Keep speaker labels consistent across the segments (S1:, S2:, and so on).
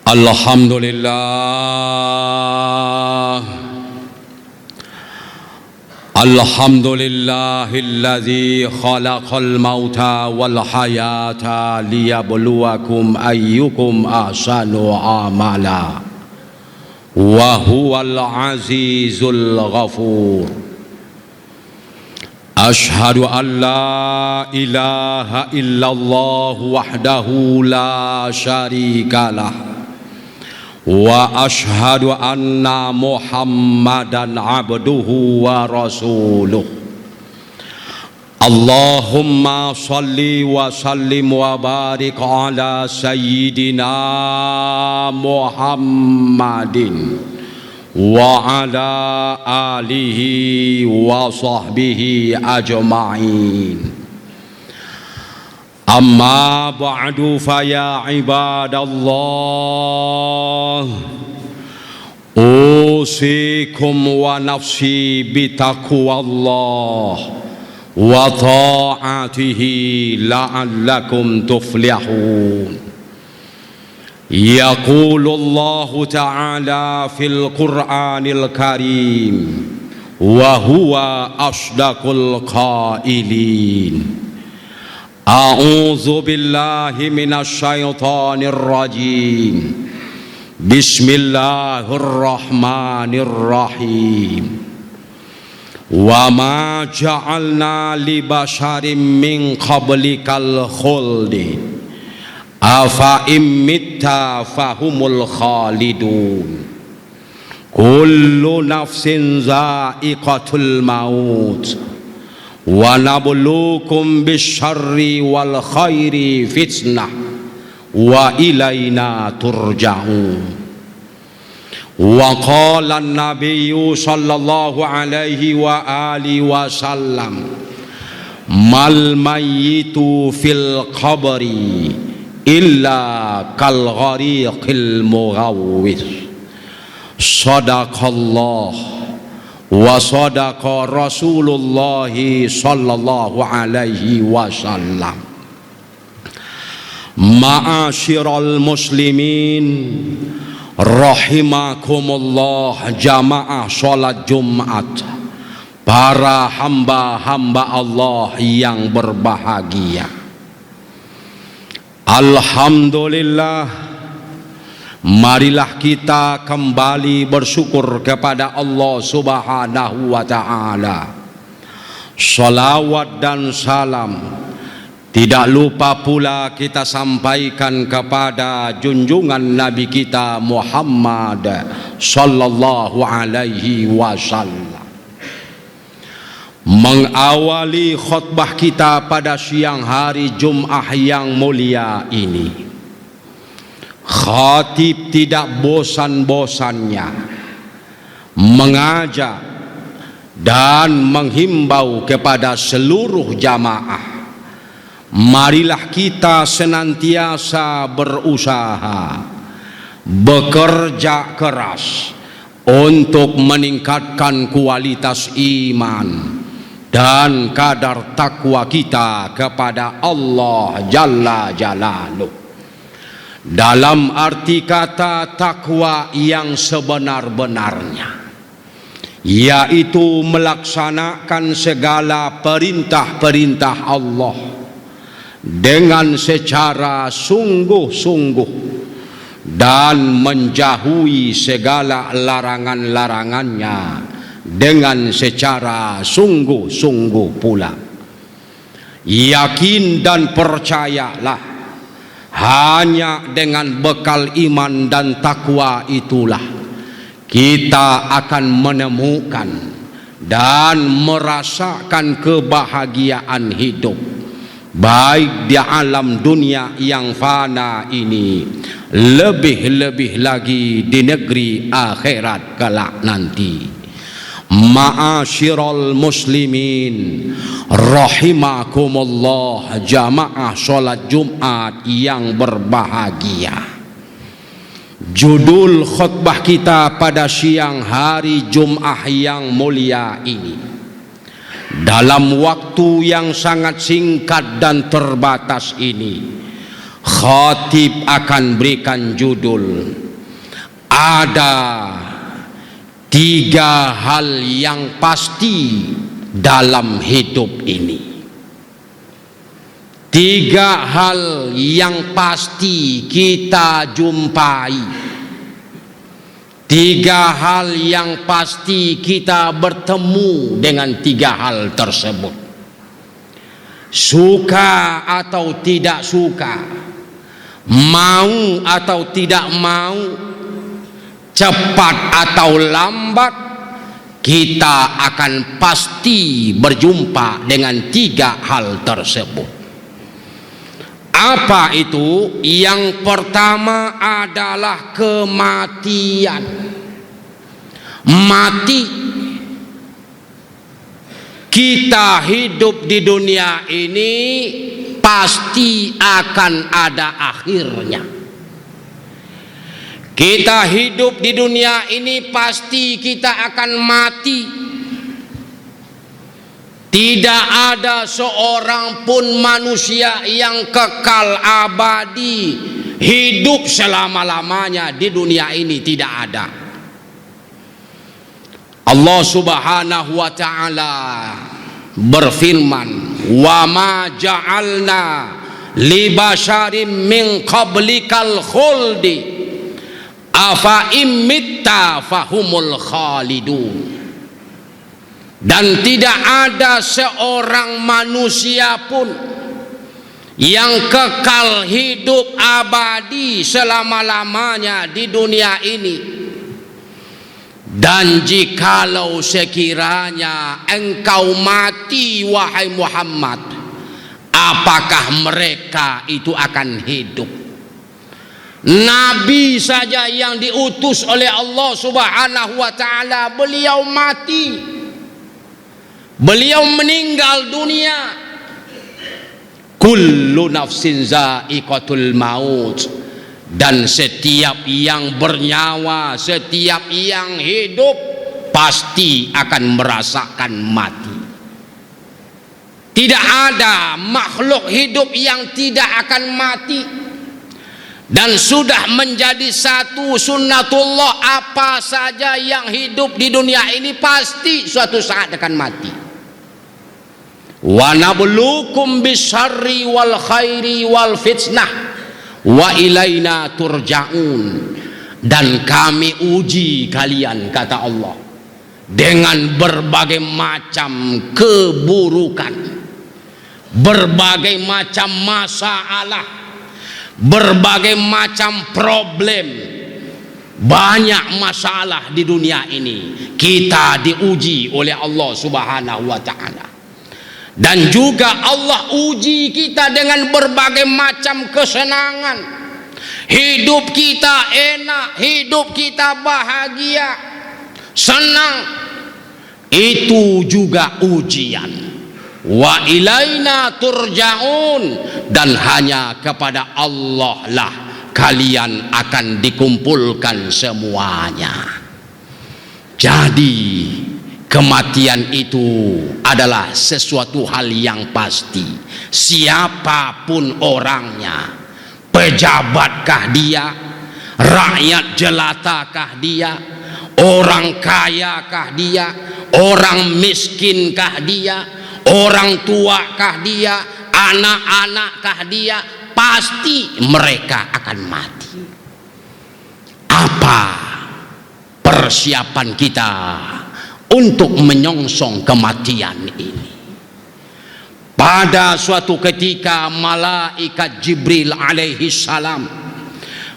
S1: Alhamdulillah, Alhamdulillahilladzi khalaqal mauta wal hayata liyabluwakum ayyukum ahsanu amala wa huwal azizul ghafur. Ashhadu an la ilaha illallah wahdahu la syarikalah wa ashhadu anna Muhammadan abduhu wa rasuluh. Allahumma salli wa sallim wa barik ala sayyidina Muhammadin wa ala alihi wa sahbihi ajma'in. Amma ba'du fa ya ibadallah, usikum wa nafsi bitaqwallah wa ta'atihi la'allakum tuflihun. Yaqulullahu ta'ala fil Qur'anil Karim wa huwa asdaqul qailin. A'udzu billahi minasy syaithanir rajim. Bismillahirrahmanirrahim. Wa ma ja'alna li basharin min qablikal khuldi afa immitta fahumul khalidun. Kullu nafsin za'iqatul maut wa nabluukum bisyarri wal khairi fitnah wa ilaina turja'un. Wa qala an-nabiyyu sallallahu alaihi wa alihi wasallam, mal mayyitu fil qabri illa kal ghariqil mughawwis. Sadaqallah wa sadaqa Rasulullah sallallahu alaihi wasallam. Ma'asyiral muslimin rahimakumullah, jamaah salat Jumat, para hamba-hamba Allah yang berbahagia. Alhamdulillah, marilah kita kembali bersyukur kepada Allah Subhanahu wa ta'ala. Salawat dan salam tidak lupa pula kita sampaikan kepada junjungan Nabi kita Muhammad sallallahu alaihi wasallam. Mengawali khutbah kita pada siang hari Jumat yang mulia ini, khatib tidak bosan-bosannya mengajak dan menghimbau kepada seluruh jamaah, marilah kita senantiasa berusaha, bekerja keras untuk meningkatkan kualitas iman dan kadar takwa kita kepada Allah Jalla Jalaluh. Dalam arti kata takwa yang sebenar-benarnya, yaitu melaksanakan segala perintah-perintah Allah dengan secara sungguh-sungguh dan menjauhi segala larangan-larangannya dengan secara sungguh-sungguh pula. Yakin dan percayalah, hanya dengan bekal iman dan takwa itulah kita akan menemukan dan merasakan kebahagiaan hidup, baik di alam dunia yang fana ini, lebih-lebih lagi di negeri akhirat kelak nanti. Ma'asyiral muslimin rahimakumullah, jamaah sholat Jumat yang berbahagia. Judul khutbah kita pada siang hari Jumat yang mulia ini, dalam waktu yang sangat singkat dan terbatas ini, Khatib akan berikan judul, ada 3 hal yang pasti dalam hidup ini. 3 hal yang pasti kita jumpai. 3 hal yang pasti kita bertemu dengan 3 hal tersebut. Suka atau tidak suka, mau atau tidak mau, cepat atau lambat, kita akan pasti berjumpa dengan 3 hal tersebut. Apa itu? Yang pertama adalah kematian. Mati. Kita hidup di dunia ini pasti akan ada akhirnya. Kita hidup di dunia ini pasti kita akan mati. Tidak ada seorang pun manusia yang kekal abadi, hidup selama-lamanya di dunia ini, tidak ada. Allah Subhanahu wa ta'ala berfirman, wa ma ja'alna li basharin min qablikal khuldi afa imitta fahumul khalidun. Dan tidak ada seorang manusia pun yang kekal hidup abadi selama-lamanya di dunia ini. Dan jikalau sekiranya engkau mati wahai Muhammad, apakah mereka itu akan hidup? Nabi saja yang diutus oleh Allah Subhanahu wa ta'ala, beliau mati. Beliau meninggal dunia. Kullu nafsin za'iqatul maut. Dan setiap yang bernyawa, setiap yang hidup pasti akan merasakan mati. Tidak ada makhluk hidup yang tidak akan mati. Dan sudah menjadi satu sunnatullah, apa saja yang hidup di dunia ini pasti suatu saat akan mati. Wa nabluukum bisyarri wal khairi wal fitnah wa ilaina turja'un. Dan kami uji kalian, kata Allah, dengan berbagai macam keburukan, berbagai macam masalah, berbagai macam problem. Banyak masalah di dunia ini, kita diuji oleh Allah Subhanahu wa ta'ala. Dan juga Allah uji kita dengan berbagai macam kesenangan. Hidup kita enak, hidup kita bahagia, senang. Itu juga ujian. Wa ilaina turja'un. Dan hanya kepada Allah lah kalian akan dikumpulkan semuanya. Jadi kematian itu adalah sesuatu hal yang pasti. Siapapun orangnya, pejabatkah dia, rakyat jelatakah dia, orang kayakah dia, orang miskinkah dia, orang tuakah dia, anak-anakkah dia, pasti mereka akan mati. Apa persiapan kita untuk menyongsong kematian ini? Pada suatu ketika malaikat Jibril alaihi salam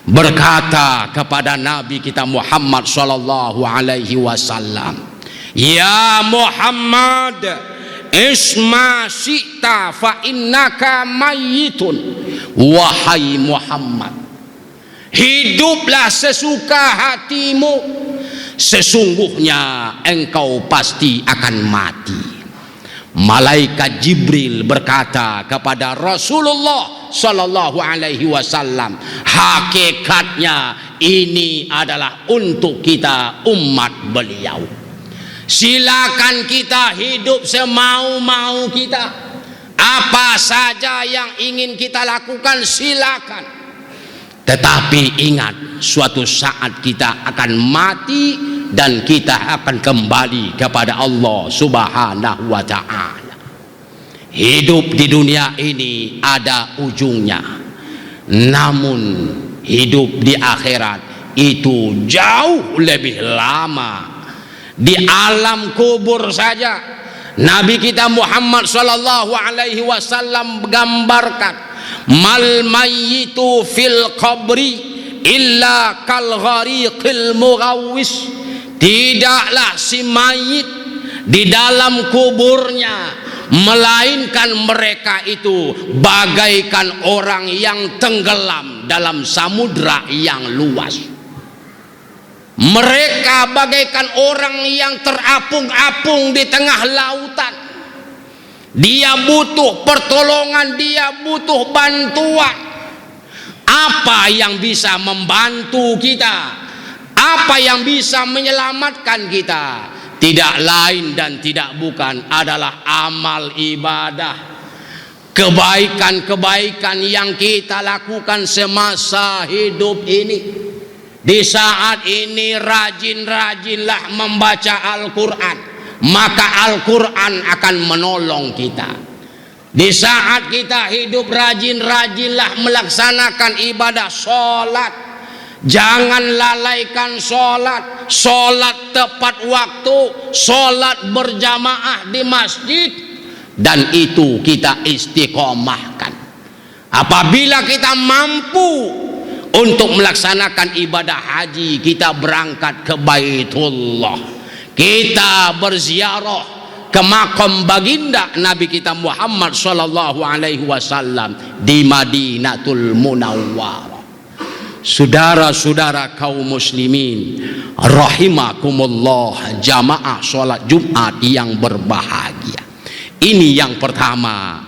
S1: berkata kepada Nabi kita Muhammad sallallahu alaihi wasallam, ya Muhammad, isma syi'ta fa innaka mayyitun. Wahai Muhammad, hiduplah sesuka hatimu, sesungguhnya engkau pasti akan mati. Malaikat Jibril berkata kepada Rasulullah sallallahu alaihi wasallam, hakikatnya ini adalah untuk kita umat beliau. Silakan kita hidup semau-mau kita. Apa saja yang ingin kita lakukan silakan. Tetapi ingat, suatu saat kita akan mati dan kita akan kembali kepada Allah Subhanahu wa ta'ala. Hidup di dunia ini ada ujungnya, namun hidup di akhirat itu jauh lebih lama. Di alam kubur saja Nabi kita Muhammad sallallahu alaihi wasallam gambarkan, mal mayyitu fil qabri illa kal ghariqil mughawwis. Tidaklah si mayit di dalam kuburnya, melainkan mereka itu bagaikan orang yang tenggelam dalam samudra yang luas. Mereka bagaikan orang yang terapung-apung di tengah lautan. Dia butuh pertolongan, dia butuh bantuan. Apa yang bisa membantu kita? Apa yang bisa menyelamatkan kita? Tidak lain dan tidak bukan adalah amal ibadah. Kebaikan-kebaikan yang kita lakukan semasa hidup ini. Di saat ini rajin-rajinlah membaca Al-Quran, maka Al-Quran akan menolong kita. Di saat kita hidup rajin-rajinlah melaksanakan ibadah sholat. Jangan lalaikan sholat. Sholat tepat waktu, sholat berjamaah di masjid, dan itu kita istiqomahkan. Apabila kita mampu untuk melaksanakan ibadah haji, kita berangkat ke Baitullah, kita berziarah ke makam baginda Nabi kita Muhammad sallallahu alaihi wasallam di Madinatul Munawwarah. Saudara-saudara kaum muslimin rahimakumullah, jamaah sholat Jumat yang berbahagia. Ini yang pertama,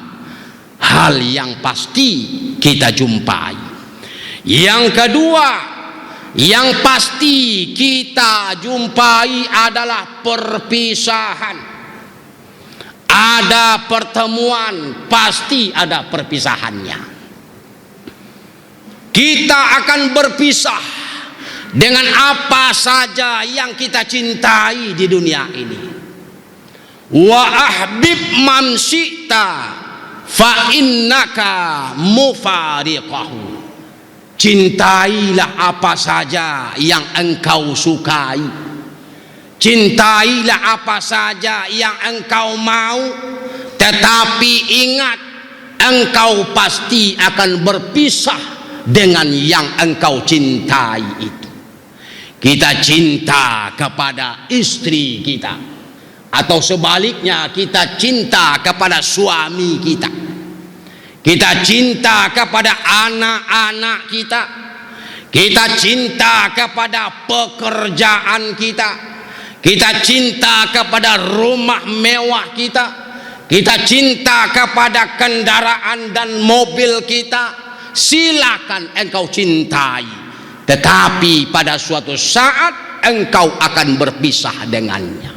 S1: hal yang pasti kita jumpai. Yang kedua, yang pasti kita jumpai adalah perpisahan. Ada pertemuan, pasti ada perpisahannya. Kita akan berpisah dengan apa saja yang kita cintai di dunia ini. Wa ahbib man syi'ta fa innaka mufariqahu. Cintailah apa saja yang engkau sukai. Cintailah apa saja yang engkau mau. Tetapi ingat, engkau pasti akan berpisah dengan yang engkau cintai itu. Kita cinta kepada istri kita, atau sebaliknya kita cinta kepada suami kita. Kita cinta kepada anak-anak kita. Kita cinta kepada pekerjaan kita. Kita cinta kepada rumah mewah kita. Kita cinta kepada kendaraan dan mobil kita. Silakan engkau cintai, tetapi pada suatu saat engkau akan berpisah dengannya.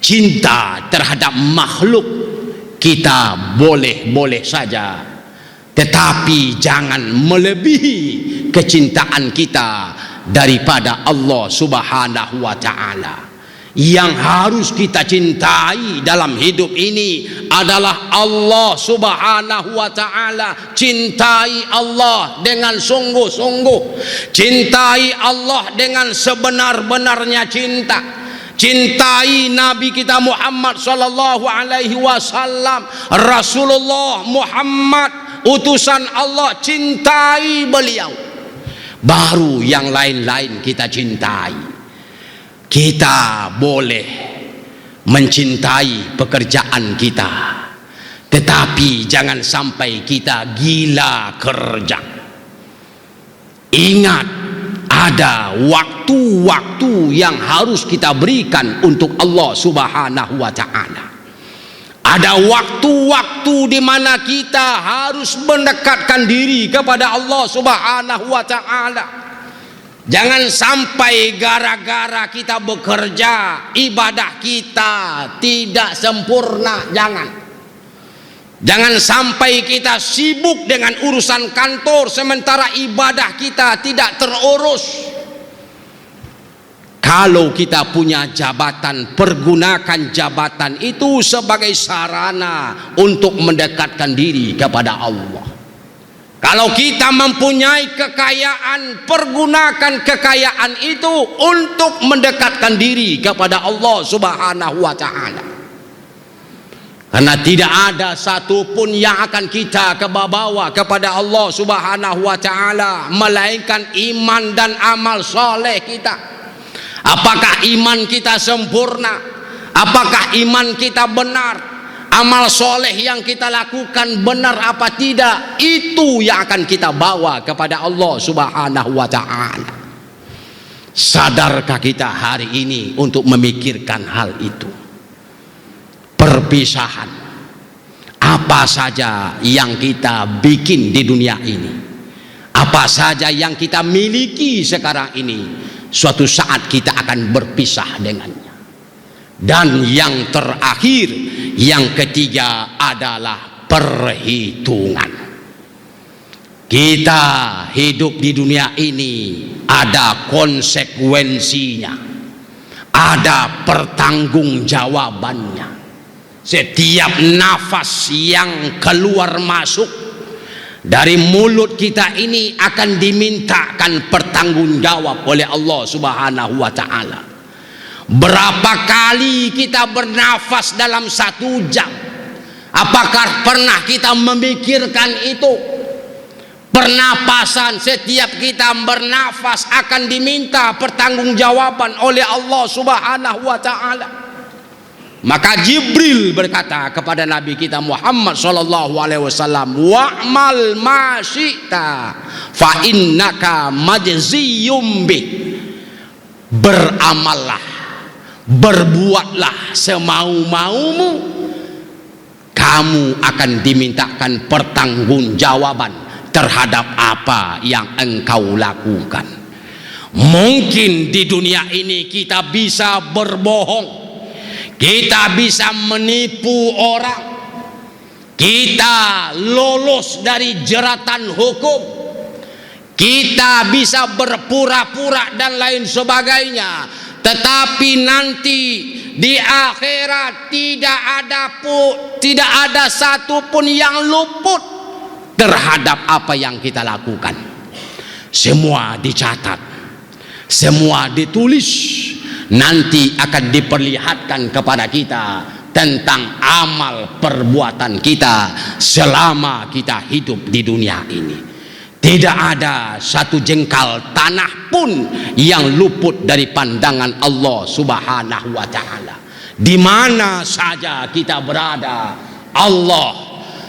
S1: Cinta terhadap makhluk kita boleh-boleh saja, tetapi jangan melebihi kecintaan kita daripada Allah Subhanahu wa ta'ala. Yang harus kita cintai dalam hidup ini adalah Allah Subhanahu wa ta'ala. Cintai Allah dengan sungguh-sungguh. Cintai Allah dengan sebenar-benarnya cinta. Cintai Nabi kita Muhammad sallallahu alaihi wasallam, Rasulullah Muhammad, utusan Allah. Cintai beliau, baru yang lain-lain kita cintai. Kita boleh mencintai pekerjaan kita, tetapi jangan sampai kita gila kerja. Ingat, ada waktu-waktu yang harus kita berikan untuk Allah Subhanahu wa ta'ala. Ada waktu-waktu di mana kita harus mendekatkan diri kepada Allah Subhanahu wa ta'ala. Jangan sampai gara-gara kita bekerja, ibadah kita tidak sempurna. Jangan. Jangan sampai kita sibuk dengan urusan kantor sementara ibadah kita tidak terurus. Kalau kita punya jabatan, pergunakan jabatan itu sebagai sarana untuk mendekatkan diri kepada Allah. Kalau kita mempunyai kekayaan, pergunakan kekayaan itu untuk mendekatkan diri kepada Allah Subhanahu wa Ta'ala. Karena tidak ada satupun yang akan kita bawa kepada Allah Subhanahu wa Ta'ala melainkan iman dan amal soleh kita. Apakah iman kita sempurna? Apakah iman kita benar? Amal soleh yang kita lakukan benar apa tidak? Itu yang akan kita bawa kepada Allah Subhanahu wa Ta'ala. Sadarkah kita hari ini untuk memikirkan hal itu? Perpisahan apa saja yang kita bikin di dunia ini, apa saja yang kita miliki sekarang ini, suatu saat kita akan berpisah dengannya. Dan yang terakhir, yang ketiga adalah perhitungan. Kita hidup di dunia ini ada konsekuensinya, ada pertanggungjawabannya. Setiap nafas yang keluar masuk dari mulut kita ini akan dimintakan pertanggungjawab oleh Allah Subhanahu wa Ta'ala. Berapa kali kita bernafas dalam 1 jam? Apakah pernah kita memikirkan itu? Pernapasan, setiap kita bernafas akan diminta pertanggungjawaban oleh Allah Subhanahu wa Ta'ala. Maka Jibril berkata kepada Nabi kita Muhammad sallallahu alaihi wasallam, wa'mal ma syi'ta fa innaka majziyum bih. Beramallah, berbuatlah semau-maumu, kamu akan dimintakan pertanggungjawaban terhadap apa yang engkau lakukan. Mungkin di dunia ini kita bisa berbohong, kita bisa menipu orang, kita lolos dari jeratan hukum, kita bisa berpura-pura dan lain sebagainya. Tetapi nanti di akhirat tidak ada satupun yang luput terhadap apa yang kita lakukan. Semua dicatat, semua ditulis. Nanti akan diperlihatkan kepada kita tentang amal perbuatan kita selama kita hidup di dunia ini. Tidak ada satu jengkal tanah pun yang luput dari pandangan Allah Subhanahu wa Ta'ala. Di mana saja kita berada, Allah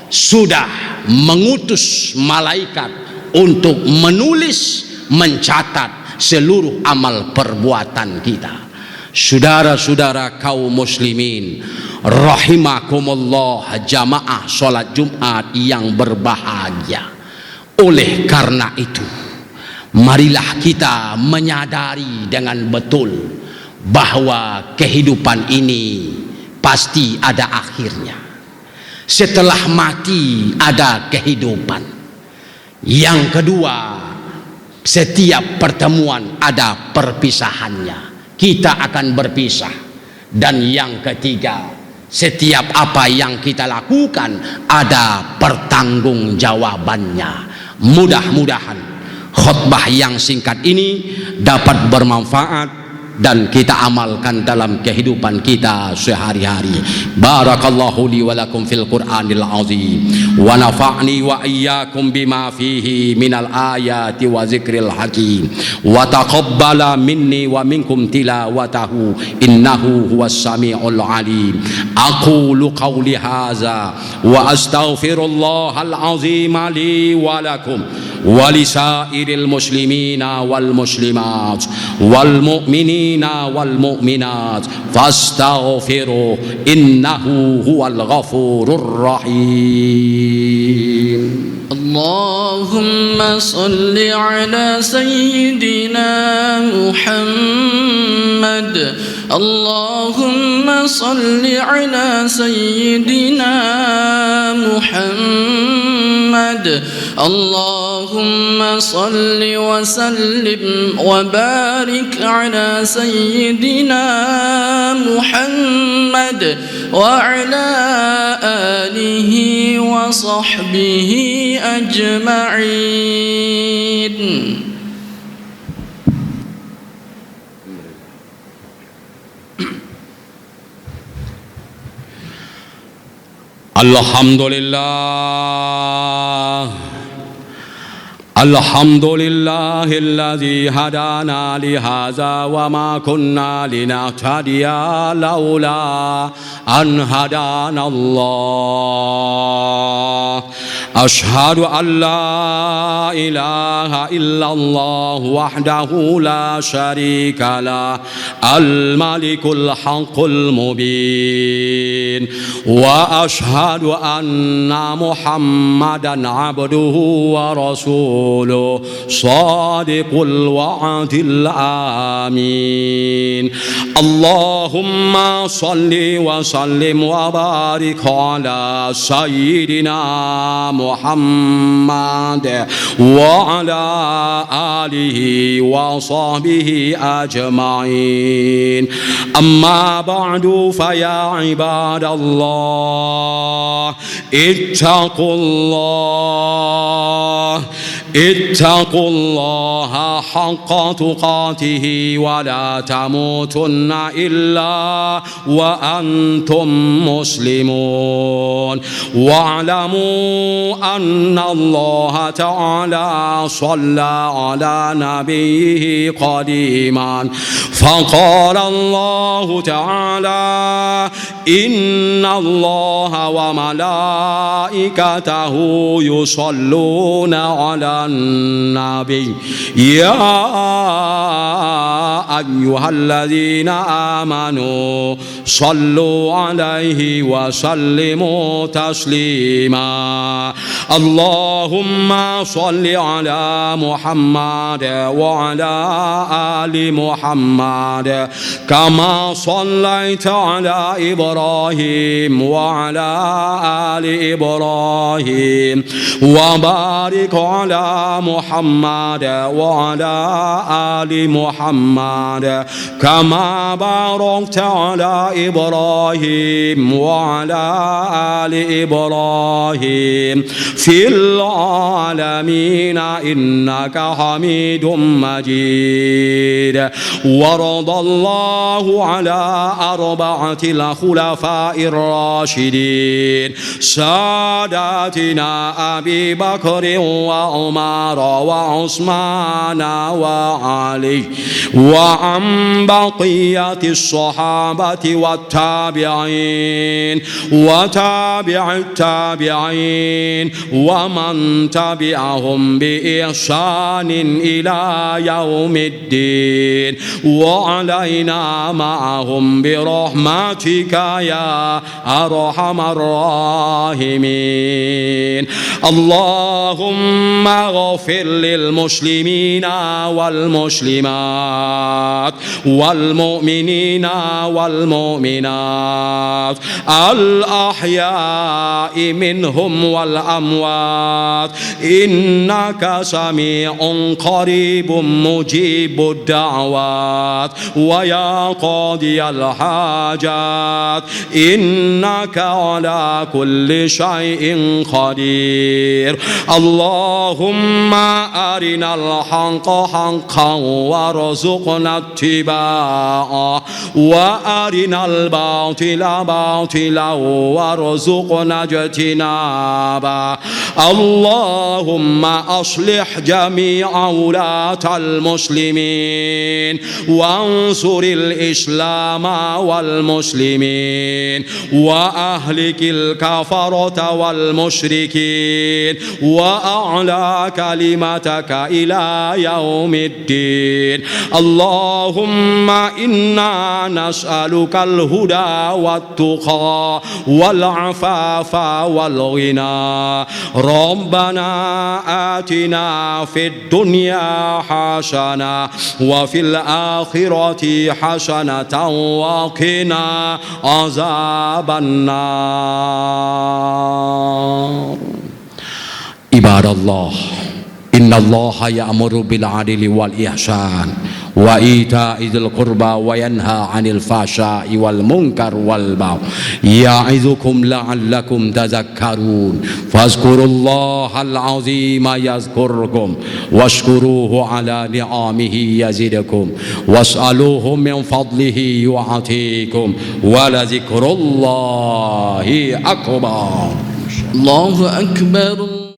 S1: sudah mengutus malaikat untuk menulis, mencatat seluruh amal perbuatan kita. Saudara-saudara kaum muslimin rahimakumullah, jamaah sholat Jumat yang berbahagia. Oleh karena itu, marilah kita menyadari dengan betul bahwa kehidupan ini pasti ada akhirnya. Setelah mati ada kehidupan. Yang kedua, setiap pertemuan ada perpisahannya. Kita akan berpisah. Dan yang ketiga, setiap apa yang kita lakukan ada pertanggungjawabannya. Mudah-mudahan khutbah yang singkat ini dapat bermanfaat dan kita amalkan dalam kehidupan kita sehari-hari. Barakallahu li wa lakum fil Qur'anil azim wa nafa'ni wa iyyakum bima fihi minal ayati wa zikril hakim wa taqabbala minni wa minkum tilawatahu innahu huwas samiul alim. Aqulu qawli hadza wa astaghfirullahal azim li wa lakum wa lisairil muslimina wal muslimat wal mu'minin والمؤمنات فاستغفروا إنه هو الغفور الرحيم.
S2: اللهم صل على سيدنا محمد اللهم صل على سيدنا محمد اللهم صل وسلم وبارك على سيدنا محمد وعلى آله وصحبه أجمعين.
S1: الحمد لله الذي هدانا لهذا وما كنا لنهتدي لولا أن هدانا الله. أشهد أن لا إله إلا الله وحده لا شريك له الملك الحق المبين، وأشهد أن محمدا عبده ورسوله صادق الوعد الآمين. اللهم صل وسلم وبارك على سيدنا محمد وعلى آله وصحبه أجمعين. أما بعد فيا عباد الله اتقوا الله حق تقاته ولا تموتن إلا وأنتم مسلمون. واعلموا أن الله تعالى صلى على نبيه قديما، فقال الله تعالى: إن الله وملائكته يصلون على النبي يا أيها الذين آمنوا صلوا عليه وسلموا تسليما. اللهم صل على محمد وعلى آل محمد كما صليت على إبراهيم وعلى آل إبراهيم، وبارك على محمد وعلى آل محمد كما باركت على إبراهيم وعلى آل إبراهيم في العالمين إنك حميد مجيد. وارض الله على أربعة الخلفاء الراشدين ساداتنا أبي بكر وعمر وعثمان وعلي، وعن بقية الصحابة والتابعين وتابع التابعين ومن تبعهم بإحسان إلى يوم الدين، وعلينا معهم برحمتك يا أرحم الراحمين. اللهم اغفر للمسلمين والمسلمات والمؤمنين والمؤمنات الأحياء منهم والأموات إنك سميع قريب مجيب الدعوات ويا قاضي الحاجات إنك على كل شيء قدير. اللهم أرنا الحق حقا وارزقنا اتباعه وأرنا الباطل باطلا وارزقنا اجتنابه. اللهم أصلح جميع ولاة المسلمين وانصر الإسلام والمسلمين وأهلك الكفرة والمشركين وأعلى كلمتك إلى يوم الدين. الله Allahumma inna nas'alukal huda wat-tuqa wal-afafa wal-ghina. Rabbana atina fid dunya hasanah wa fil akhirati hasanatan wa qina azabannar. Ibadallah, innallaha ya'muru bil 'adli wal ihsan wa ita'i dzil qurba wa yanha 'anil fahsya'i wal munkar wal baghi ya'izukum la'allakum tadhakkarun. Fazkurullahal 'azima yazkurkum washkuruhu 'ala ni'amihi yazidukum was'aluhu min fadlihi yu'atikum wa la dzikrullahi akbar.
S2: Allahu akbar.